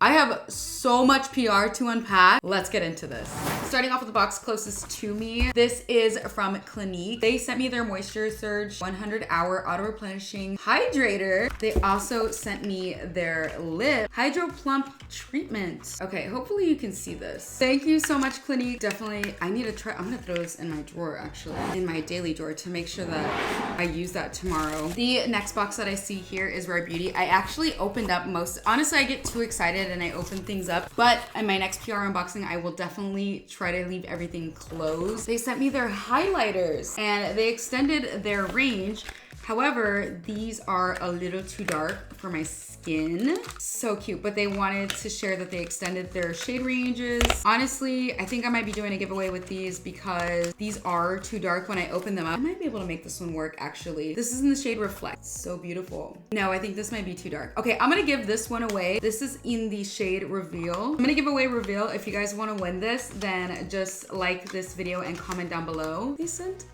I have so much PR to unpack. Let's get into this. Starting off with the box closest to me, this is from Clinique. They sent me their Moisture Surge 100-hour auto replenishing hydrator. They also sent me their lip hydro plump treatment. Okay, hopefully you can see this. Thank you so much, Clinique. Definitely, I need to try. I'm gonna throw this in my drawer, actually, in my daily drawer, to make sure that I use that tomorrow. The next box that I see here is Rare Beauty. I actually opened up honestly, I get too excited and I open things up, but in my next PR unboxing, I will definitely try to leave everything closed. They sent me their highlighters and they extended their range. However, these are a little too dark for my skin. So cute, but they wanted to share that they extended their shade ranges. Honestly, I think I might be doing a giveaway with these because these are too dark when I open them up. I might be able to make this one work, actually. This is in the shade Reflect. So beautiful. No, I think this might be too dark. Okay, I'm gonna give this one away. This is in the shade Reveal. I'm gonna give away Reveal. If you guys wanna win this, then just like this video and comment down below. They sent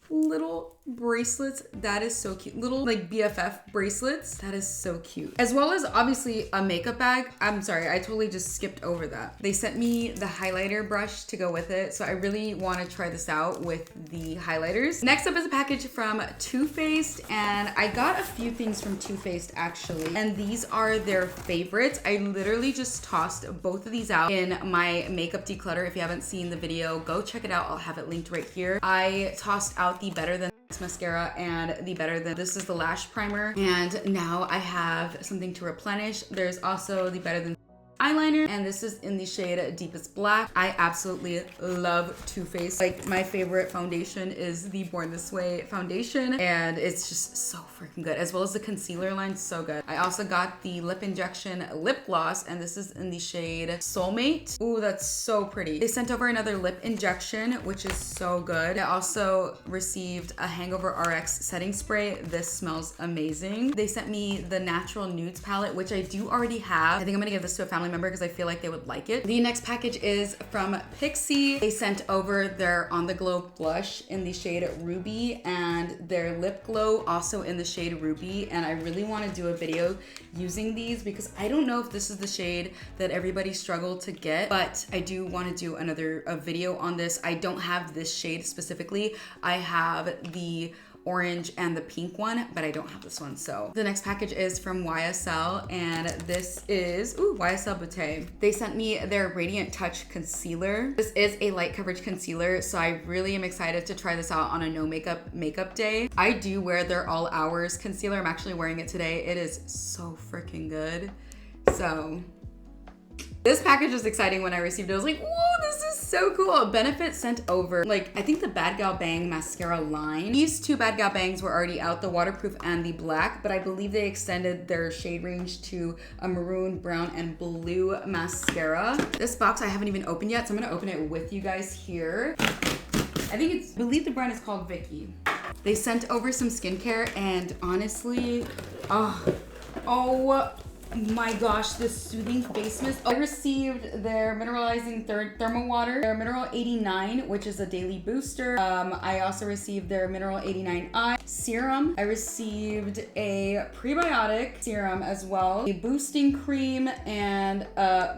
little bracelets. That is so cute. Little like BFF bracelets. That is so cute. As well as obviously a makeup bag. I'm sorry, I totally just skipped over that. They sent me the highlighter brush to go with it. So I really want to try this out with the highlighters. Next up is a package from Too Faced, and I got a few things from Too Faced actually. And these are their favorites. I literally just tossed both of these out in my makeup declutter. If you haven't seen the video, go check it out. I'll have it linked right here. I tossed out the Better Than mascara and the Better Than, this is the lash primer, and now I have something to replenish. There's also the Better Than eyeliner, and this is in the shade Deepest Black. I absolutely love Too Faced. Like, my favorite foundation is the Born This Way foundation, and it's just so freaking good, as well as the concealer line, so good. I also got the Lip Injection lip gloss, and this is in the shade Soulmate. Ooh, that's so pretty. They sent over another lip injection, which is so good. I also received a Hangover RX setting spray. This smells amazing. They sent me the Natural Nudes palette, which I do already have. I think I'm gonna give this to a family member because I feel like they would like it. The next package is from Pixi. They sent over their On The Glow blush in the shade Ruby and their lip glow also in the shade Ruby, and I really want to do a video using these because I don't know if this is the shade that everybody struggled to get, but I do want to do a video on this. I don't have this shade specifically. I have the orange and the pink one, but I don't have this one. So the next package is from YSL, and this is YSL Beauté. They sent me their Radiant Touch concealer. This is a light coverage concealer, so I really am excited to try this out on a no makeup day. I do wear their All Hours concealer. I'm actually wearing it today. It is so freaking good. So this package was exciting when I received it. I was like, whoa, this is so cool. Benefit sent over, like, I think the Bad Gal Bang mascara line. These two Bad Gal Bangs were already out, the waterproof and the black, but I believe they extended their shade range to a maroon, brown, and blue mascara. This box I haven't even opened yet, so I'm gonna open it with you guys here. I believe the brand is called Vicky. They sent over some skincare, and honestly, oh my gosh, this soothing face mist. I received their mineralizing thermal water, their mineral 89, which is a daily booster. I also received their mineral 89 eye serum. I received a prebiotic serum as well, a boosting cream, and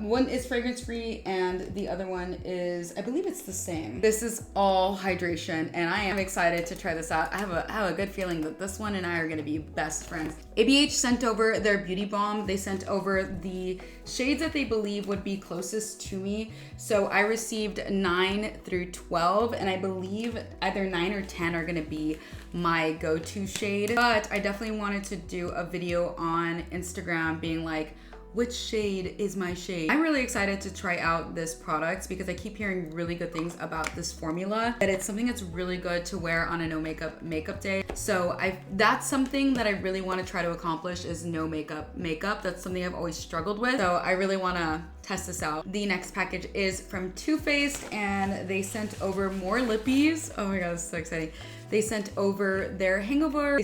one is fragrance free and the other one is, I believe it's the same. This is all hydration, and I am excited to try this out. I have a good feeling that this one and I are gonna be best friends. ABH sent over their beauty balm. They sent over the shades that they believe would be closest to me. So I received 9 through 12, and I believe either 9 or 10 are gonna be my go-to shade. But I definitely wanted to do a video on Instagram being like, which shade is my shade? I'm really excited to try out this product because I keep hearing really good things about this formula, that it's something that's really good to wear on a no makeup day. So that's something that I really want to try to accomplish, is no makeup. That's something I've always struggled with. So I really want to test this out. The next package is from Too Faced, and they sent over more lippies. Oh my god, this is so exciting. They sent over their Hangover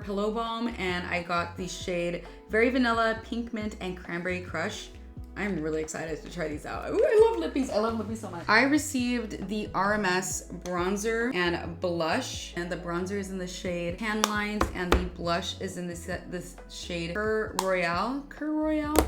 Pillow Balm, and I got the shade Very Vanilla, Pink Mint, and Cranberry Crush. I'm really excited to try these out. Ooh, I love lippies. I love lippies so much. I received the RMS bronzer and blush, and the bronzer is in the shade Tan Lines, and the blush is in this shade Cur Royale,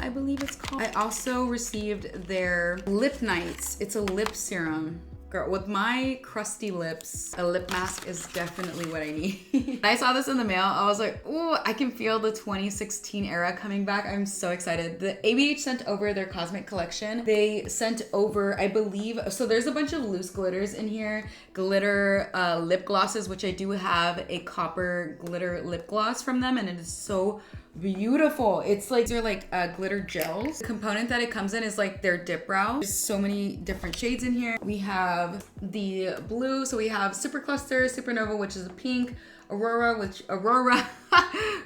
I believe it's called. I also received their Lip Nights. It's a lip serum. Girl, with my crusty lips, a lip mask is definitely what I need. I saw this in the mail. I was like, ooh, I can feel the 2016 era coming back. I'm so excited. The ABH sent over their cosmic collection. They sent over, I believe, so there's a bunch of loose glitters in here. Glitter lip glosses, which I do have a copper glitter lip gloss from them, and it is so beautiful. It's like, they're like glitter gels. The component that it comes in is like their dip brow. There's so many different shades in here. We have the blue, so we have Super Cluster, Supernova, which is a pink, Aurora,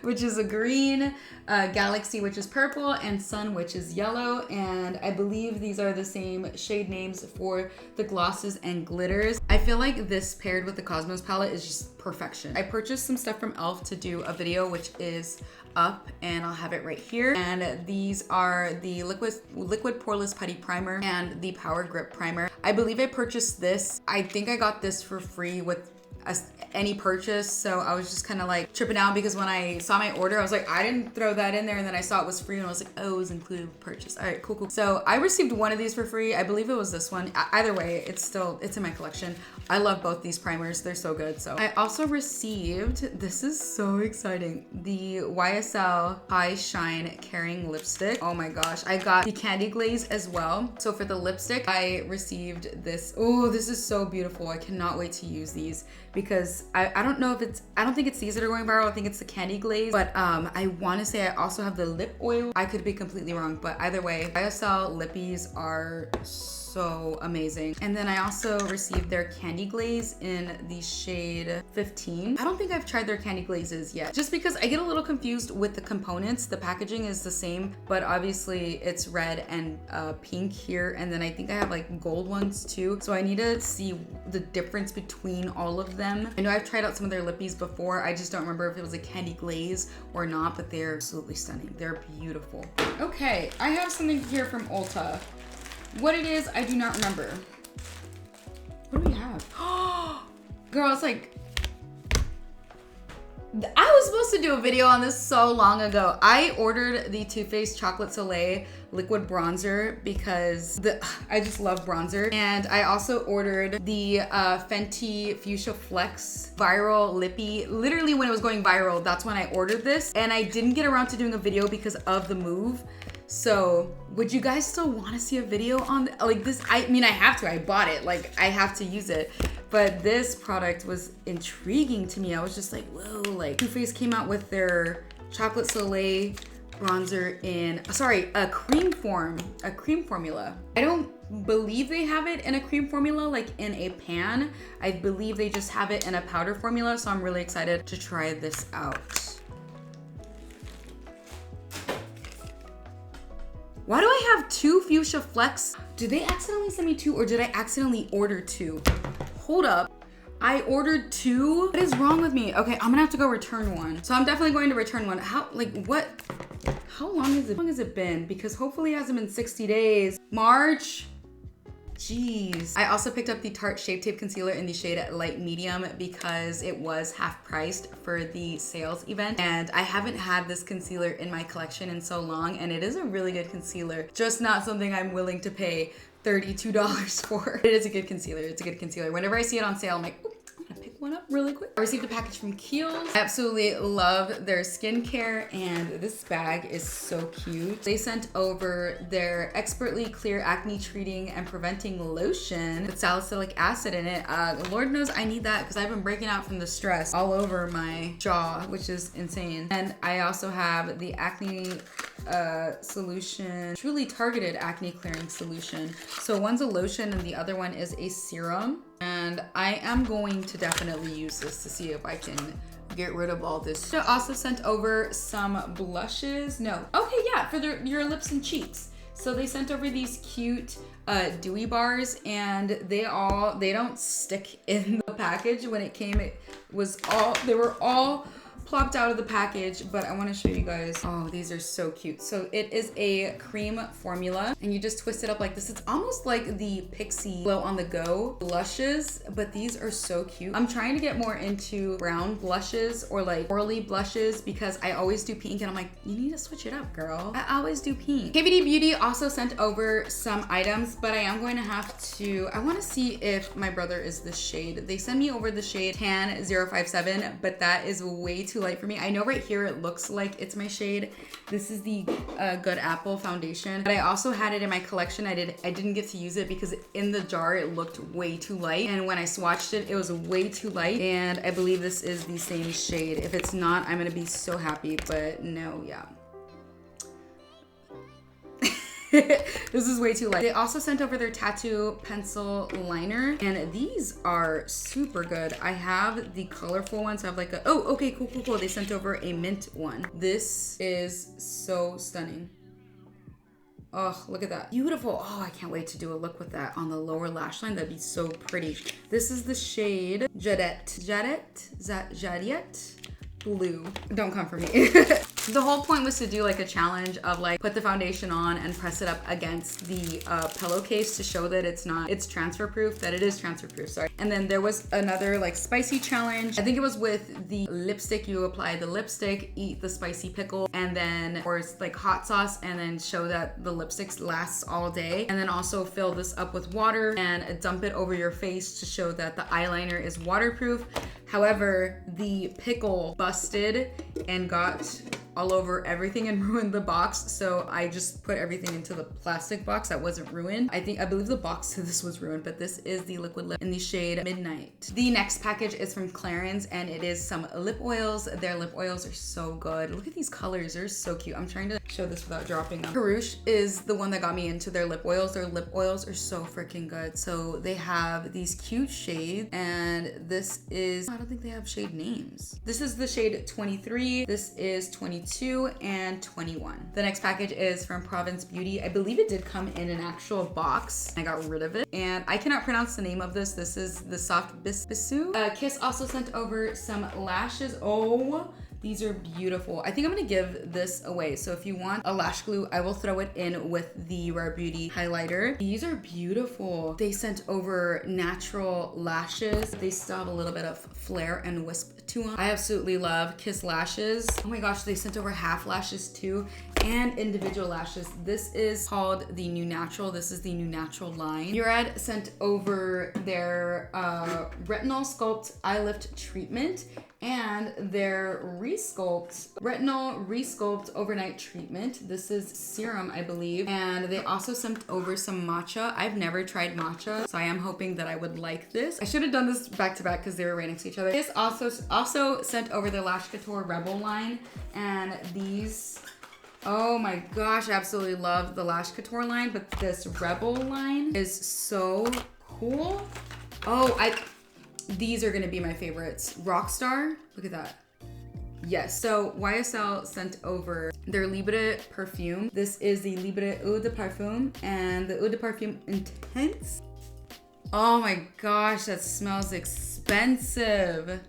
which is a green, Galaxy, which is purple, and Sun, which is yellow. And I believe these are the same shade names for the glosses and glitters. I feel like this paired with the Cosmos palette is just perfection. I purchased some stuff from e.l.f. to do a video, which is up, and I'll have it right here. And these are the liquid poreless putty primer and the power grip primer. I believe I purchased this. I think I got this for free with any purchase, so I was just kind of like tripping out because when I saw my order, I was like, I didn't throw that in there, and then I saw it was free and I was like, oh, it was included with purchase. All right, cool. So I received one of these for free. I believe it was this one. Either way, it's in my collection. I love both these primers. They're so good. So I also received, this is so exciting, the YSL High Shine Caring Lipstick. Oh my gosh. I got the Candy Glaze as well. So for the lipstick, I received this. Oh, this is so beautiful. I cannot wait to use these because I don't know if I don't think it's these that are going viral. I think it's the Candy Glaze, but I want to say I also have the lip oil. I could be completely wrong, but either way, YSL lippies are so amazing. And then I also received their Candy Glaze in the shade 15. I don't think I've tried their Candy Glazes yet, just because I get a little confused with the components. The packaging is the same, but obviously it's red and pink here, and then I think I have like gold ones too. So I need to see the difference between all of them. I know I've tried out some of their lippies before. I just don't remember if it was a Candy Glaze or not, but they're absolutely stunning. They're beautiful. Okay, I have something here from Ulta. What it is, I do not remember. What do we have? Girl, it's like, I was supposed to do a video on this so long ago. I ordered the Too Faced Chocolate Soleil liquid bronzer because I just love bronzer. And I also ordered the Fenty Fuchsia Flex Viral Lippy. Literally when it was going viral, that's when I ordered this. And I didn't get around to doing a video because of the move. So would you guys still want to see a video on like this? I mean, I have to. I bought it. Like, I have to use it. But this product was intriguing to me. I was just like, whoa, like Too Faced came out with their Chocolate Soleil bronzer in, a cream formula. I don't believe they have it in a cream formula, like in a pan. I believe they just have it in a powder formula. So I'm really excited to try this out. Why do I have two Fuchsia Flex? Did they accidentally send me two, or did I accidentally order two? Hold up. I ordered two? What is wrong with me? Okay, I'm gonna have to go return one. So I'm definitely going to return one. How long has it been? Because hopefully it hasn't been 60 days. March? Jeez. I also picked up the Tarte Shape Tape Concealer in the shade Light Medium because it was half priced for the sales event. And I haven't had this concealer in my collection in so long, and it is a really good concealer. Just not something I'm willing to pay $32 for. It is a good concealer. It's a good concealer. Whenever I see it on sale, I'm like, oop, I'm gonna pick one up really quick. I received a package from Kiehl's. I absolutely love their skincare, and this bag is so cute. They sent over their expertly clear acne treating and preventing lotion with salicylic acid in it. Lord knows I need that because I've been breaking out from the stress all over my jaw, which is insane. And I also have the acne solution, truly targeted acne clearing solution. So one's a lotion and the other one is a serum. And I am going to definitely use this to see if I can get rid of all this. They also sent over some blushes. No, okay, yeah, for your lips and cheeks. So they sent over these cute dewy bars, and they don't stick in the package. When it came, they were all plopped out of the package, but I want to show you guys. Oh, these are so cute. So it is a cream formula and you just twist it up like this. It's almost like the Pixie Glow on the Go blushes, but these are so cute. I'm trying to get more into brown blushes or like corally blushes because I always do pink and I'm like, you need to switch it up, girl. I always do pink. KVD Beauty also sent over some items, but I am going to have to, I want to see if my brother is the shade. They sent me over the shade Tan 057, but that is way too light for me. I know right here it looks like it's my shade. This is the Good Apple foundation, but I also had it in my collection. I didn't get to use it because in the jar it looked way too light, and when I swatched it, it was way too light, and I believe this is the same shade. If it's not, I'm gonna be so happy, but no, yeah. This is way too light. They also sent over their tattoo pencil liner, and these are super good. I have the colorful ones. I have like a, oh, okay, cool. They sent over a mint one. This is so stunning. Oh, look at that. Beautiful. Oh, I can't wait to do a look with that on the lower lash line. That'd be so pretty. This is the shade Jarret Blue. Don't come for me. The whole point was to do like a challenge of like put the foundation on and press it up against the pillowcase to show that it's transfer proof, that it is transfer proof, sorry. And then there was another like spicy challenge. I think it was with the lipstick. You apply the lipstick, eat the spicy pickle, and then, or it's like hot sauce, and then show that the lipstick lasts all day. And then also fill this up with water and dump it over your face to show that the eyeliner is waterproof. However, the pickle busted and got all over everything and ruined the box. So I just put everything into the plastic box that wasn't ruined. I believe the box to this was ruined, but this is the liquid lip in the shade Midnight. The next package is from Clarins, and it is some lip oils. Their lip oils are so good. Look at these colors, they're so cute. I'm trying to show this without dropping them. Karouche is the one that got me into their lip oils. Their lip oils are so freaking good. So they have these cute shades, and this is, I don't think they have shade names. This is the shade 23, this is 22, and 21. The next package is from Province Beauty. I believe it did come in an actual box. I got rid of it, and I cannot pronounce the name of this. This is the Soft Bisou. Kiss also sent over some lashes. Oh, these are beautiful. I think I'm gonna give this away. So if you want a lash glue, I will throw it in with the Rare Beauty highlighter. These are beautiful. They sent over natural lashes. They still have a little bit of flare and wisp to them. I absolutely love Kiss lashes. Oh my gosh, they sent over half lashes too, and individual lashes. This is called the New Natural. This is the New Natural line. Murad sent over their Retinol Sculpt Eye Lift Treatment and their Retinol Resculpt Overnight Treatment. This is serum, I believe. And they also sent over some matcha. I've never tried matcha, so I am hoping that I would like this. I should have done this back to back because they were right next to each other. This also sent over the Lash Couture Rebel line, and these, oh my gosh, I absolutely love the Lash Couture line, but this Rebel line is so cool. Oh, these are gonna be my favorites. Rockstar, look at that. Yes, so YSL sent over their Libre perfume. This is the Libre Eau de Parfum and the Eau de Parfum Intense. Oh my gosh, that smells expensive.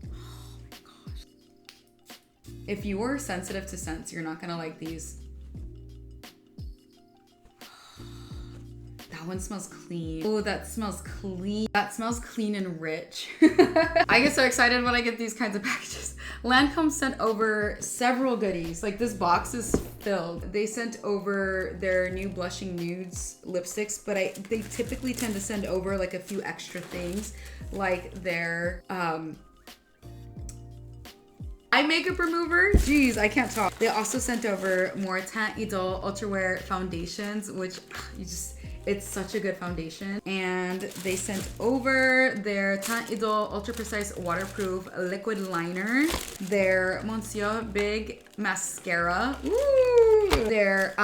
Oh my gosh. If you are sensitive to scents, you're not gonna like these. That one smells clean. Oh, that smells clean. That smells clean and rich. I get so excited when I get these kinds of packages. Lancome sent over several goodies. Like, this box is filled. They sent over their new Blushing Nudes lipsticks, but they typically tend to send over like a few extra things, like their eye makeup remover. Jeez, I can't talk. They also sent over more Teint Idole Ultra Wear foundations, which it's such a good foundation. And they sent over their Teint Idole Ultra Precise Waterproof Liquid Liner, their Monsieur Big Mascara. Ooh. Their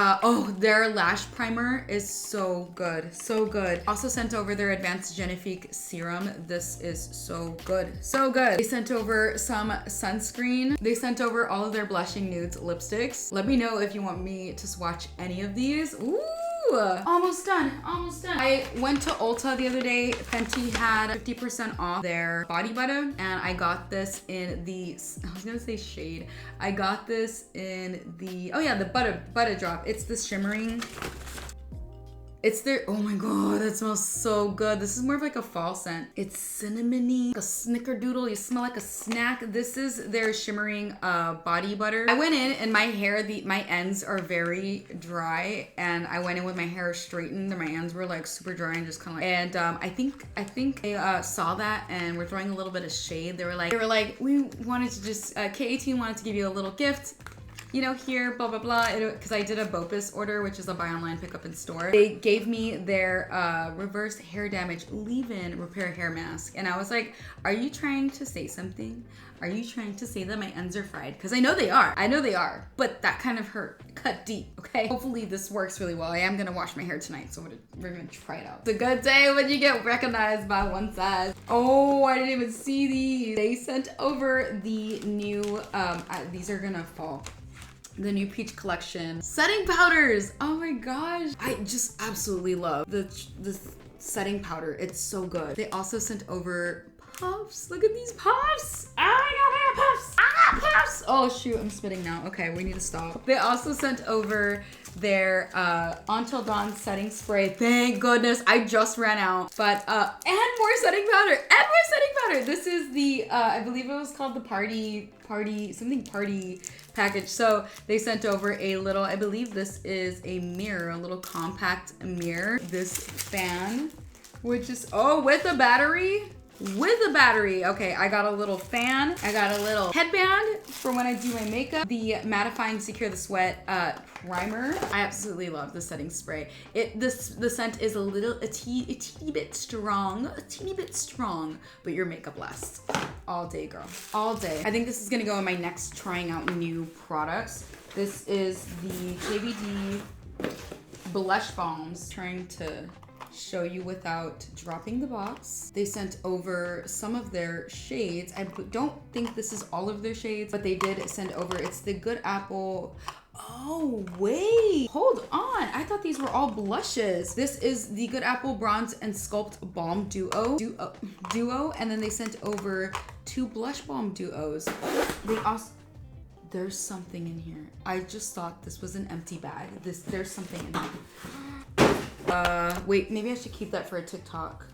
lash primer is so good, so good. Also sent over their Advanced Genifique Serum. This is so good, so good. They sent over some sunscreen. They sent over all of their Blushing Nudes lipsticks. Let me know if you want me to swatch any of these. Ooh. Almost done, almost done. I went to Ulta the other day. Fenty had 50% off their body butter, and I got this in the, I was gonna say shade. I got this in the, oh yeah, the butter drop. It's the shimmering. It's their, oh my god, that smells so good. This is more of like a fall scent. It's cinnamony, like a snickerdoodle. You smell like a snack. This is their shimmering body butter. I went in and my hair, my ends are very dry, and I went in with my hair straightened and my ends were like super dry and just kind of like, and I think they saw that and were throwing a little bit of shade. They were like, we wanted to just, K18 wanted to give you a little gift. You know, here, blah, blah, blah, because I did a BOPUS order, which is a buy online, pick up in store. They gave me their reverse hair damage leave-in repair hair mask. And I was like, are you trying to say something? Are you trying to say that my ends are fried? Because I know they are. I know they are. But that kind of hurt. Cut deep, okay? Hopefully this works really well. I am going to wash my hair tonight, so we're going to try it out. It's a good day when you get recognized by one size. Oh, I didn't even see these. They sent over the new, these are going to fall. The new peach collection setting powders. Oh my gosh, I just absolutely love the setting powder. It's so good. They also sent over puffs. Look at these puffs. Oh my god, I got puffs. I got puffs. Oh shoot, I'm spitting now. Okay, we need to stop. They also sent over their Until Dawn setting spray. Thank goodness, I just ran out. But and more setting powder. And more setting powder. This is the I believe it was called the party package. So they sent over a little, I believe this is a mirror, a little compact mirror. This fan, which is, oh, with a battery. With a battery. Okay, I got a little fan. I got a little headband for when I do my makeup. The mattifying Secure the Sweat primer. I absolutely love the setting spray. The scent is a teeny bit strong, but your makeup lasts all day, girl, all day. I think this is gonna go in my next trying out new products. This is the KVD Blush Balms. Trying to show you without dropping the box. They sent over some of their shades. I don't think this is all of their shades, but they did send over, it's the Good Apple. Oh, wait, hold on. I thought these were all blushes. This is the Good Apple Bronze and Sculpt Balm Duo. And then they sent over 2 blush balm duos. They also, there's something in here. I just thought this was an empty bag. There's something in here. Wait, maybe I should keep that for a TikTok.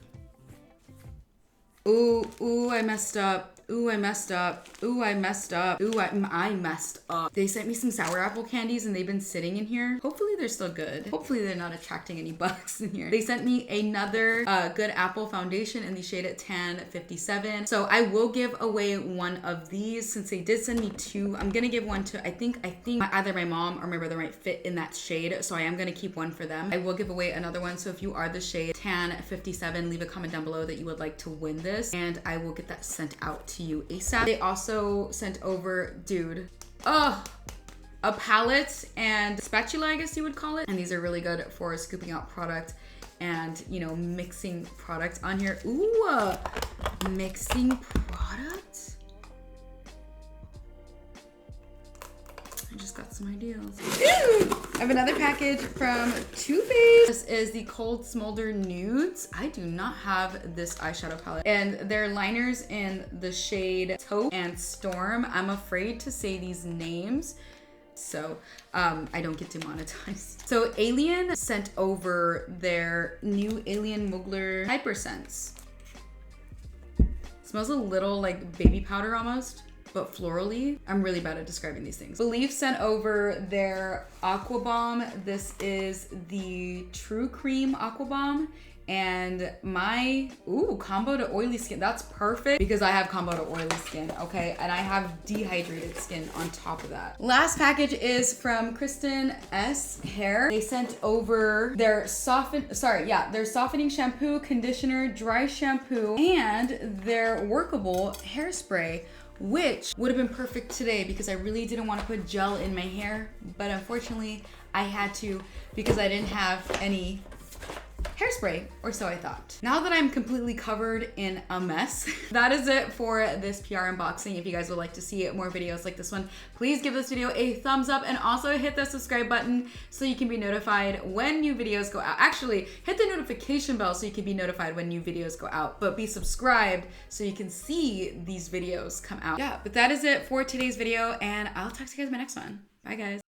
Ooh, I messed up. Ooh, I messed up. Ooh, I messed up. Ooh, I messed up. They sent me some sour apple candies and they've been sitting in here. Hopefully they're still good. Hopefully they're not attracting any bugs in here. They sent me another Good Apple foundation in the shade at Tan 57. So I will give away one of these since they did send me 2. I'm gonna give one to, I think either my mom or my brother might fit in that shade. So I am gonna keep one for them. I will give away another one. So if you are the shade Tan 57, leave a comment down below that you would like to win this and I will get that sent out to you ASAP. They also sent over, dude, a palette and spatula, I guess you would call it. And these are really good for scooping out product and, you know, mixing product on here. Ooh, mixing product. I just got some ideas. I have another package from Too Faced. This is the Cold Smolder Nudes. I do not have this eyeshadow palette. And they're liners in the shade Taupe and Storm. I'm afraid to say these names, so I don't get demonetized. So Alien sent over their new Alien Mugler Hyper Scents. Smells a little like baby powder almost, but florally. I'm really bad at describing these things. Believe sent over their Aqua Bomb. This is the True Cream Aqua Bomb. And my, combo to oily skin. That's perfect because I have combo to oily skin, okay? And I have dehydrated skin on top of that. Last package is from Kristen S. Hair. They sent over their their softening shampoo, conditioner, dry shampoo, and their workable hairspray, which would have been perfect today because I really didn't want to put gel in my hair, but unfortunately I had to because I didn't have any hairspray, or so I thought. Now that I'm completely covered in a mess, that is it for this PR unboxing. If you guys would like to see more videos like this one, please give this video a thumbs up and also hit the subscribe button so you can be notified when new videos go out. Actually, hit the notification bell so you can be notified when new videos go out, but be subscribed so you can see these videos come out. Yeah, but that is it for today's video, and I'll talk to you guys in my next one. Bye guys.